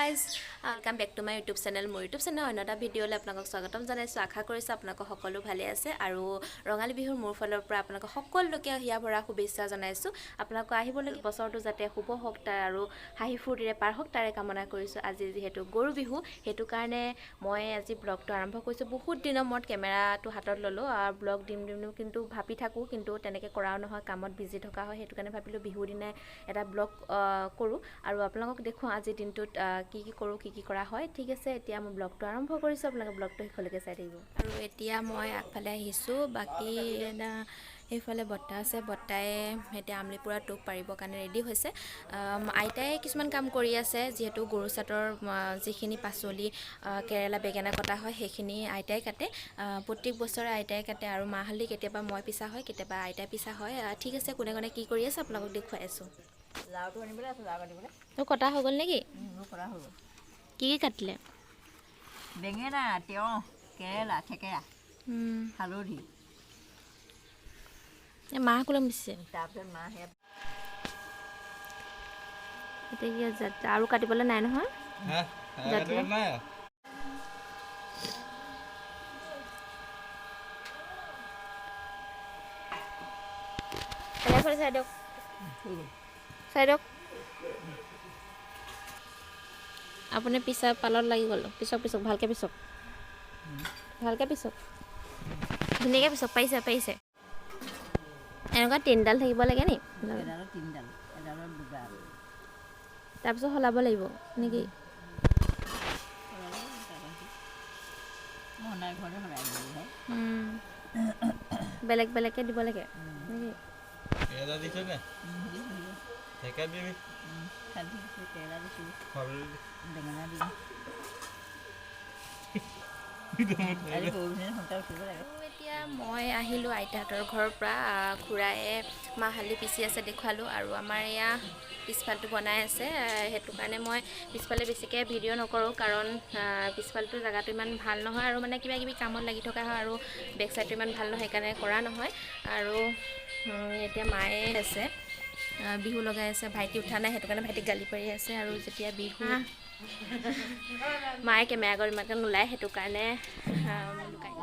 guys welcome back to my YouTube channel মোৰ YouTube channel অন্য এটা ভিডিঅ'লৈ আপোনালোকক স্বাগতম জনাইছোঁ আশা কৰিছোঁ আপোনালোক সকলো ভালে আছে আৰু ৰঙালী বিহুৰ মোৰ ফালৰ পৰা আপোনালোক সকলোকে হিয়া ভৰা শুভেচ্ছা জনাইছোঁ আপোনালোক আহিবলগীয়া বছৰটো যাতে শুভ হওক তাৰ আৰু হাঁহি ফূৰ্তিৰে পাৰ হওক তাৰে কামনা কৰিছোঁ আজি যিহেতু গৰু বিহু সেইটো কাৰণে মই আজি ব্লগটো আৰম্ভ কৰিছোঁ বহুত দিনৰ মূৰত কেমেৰাটো হাতত ল'লোঁ আৰু ব্লগ দিম কিন্তু ভাবি থাকোঁ কিন্তু তেনেকৈ কৰাও নহয় কামত বিজি থকা হয় সেইটো কাৰণে ভাবিলোঁ বিহুৰ দিনাই এটা ব্লগ কৰোঁ আৰু আপোনালোকক দেখুৱাওঁ আজিৰ দিনটোত কি কৰোঁ কি কৰা হয় ঠিক আছে এতিয়া মই ব্লগটো আৰম্ভ কৰিছোঁ আপোনালোকে ব্লগটো শেষলৈকে চাই থাকিব আৰু এতিয়া মই আগফালে আহিছোঁ বাকী সেইফালে বৰ্তা আছে বৰ্তাই এতিয়া আমলিপুৰা টোপ পাৰিবৰ কাৰণে ৰেডি হৈছে আইতাই কিছুমান কাম কৰি আছে যিহেতু গৰু চাটৰ যিখিনি পাচলি কেৰেলা বেঙেনা কটা হয় সেইখিনি আইতাই কাটে প্ৰত্যেক বছৰে আইতাই কাটে আৰু মাহ হালধি কেতিয়াবা মই পিছা হয় কেতিয়াবা আইতাই পিছা হয় ঠিক আছে কোনে কোনে কি কৰি আছে আপোনালোকক দেখুৱাই আছোঁ লাউটো আনিবলৈ আছে লাউ কাটিবলৈ তো কটা হৈ গ'ল নেকি কৰা হৈ গ'ল কি কাটিলে বেঙেনা তিয়ঁহ কেৰেলা থেকেৰা হালধি মাহ কোলম দিছে তাৰপিছত মাহ সেয়া এতিয়া আৰু কাটিবলৈ নাই নহয় চাই দিয়ক আপুনি পিছা পালত লাগি গ'ল পিছক ভালকৈ পিছক ধুনীয়াকৈ পিছক পাৰিছে এনেকুৱা তিনিডাল থাকিব লাগে নি এডালত তিনিডাল এডালত দুডাল তাৰপিছত সলাব লাগিব নেকি মনাই ঘৰতে সলাই দিবি বেলেগ বেলেগকৈ দিব লাগে নেকি কেৰেলা দিছে নে থেকেৰা দিবি কেৰেলা দিছোঁ বেঙেনা দিম এতিয়া মই আহিলোঁ আইতাহঁতৰ ঘৰৰ পৰা খুৰায়ে মাহ হালধি পিচি আছে দেখুৱালোঁ আৰু আমাৰ এয়া পিছফালটো বনাই আছে সেইটো কাৰণে মই পিছফালে বেছিকৈ ভিডিঅ' নকৰোঁ কাৰণ পিছফালটো জেগাটো ইমান ভাল নহয় আৰু মানে কিবা কিবি কামত লাগি থকা হয় আৰু বেক চাইডটো ইমান ভাল নহয় সেইকাৰণে কৰা নহয় আৰু এতিয়া মায়ে আছে বিহু লগাই আছে ভাইটি উঠা নাই সেইটো কাৰণে ভাইটিক গালি পাৰি আছে আৰু যেতিয়া বিহু মায়ে কেমেৰা কৰি ইমানকৈ নোলায় সেইটো কাৰণে লুকাই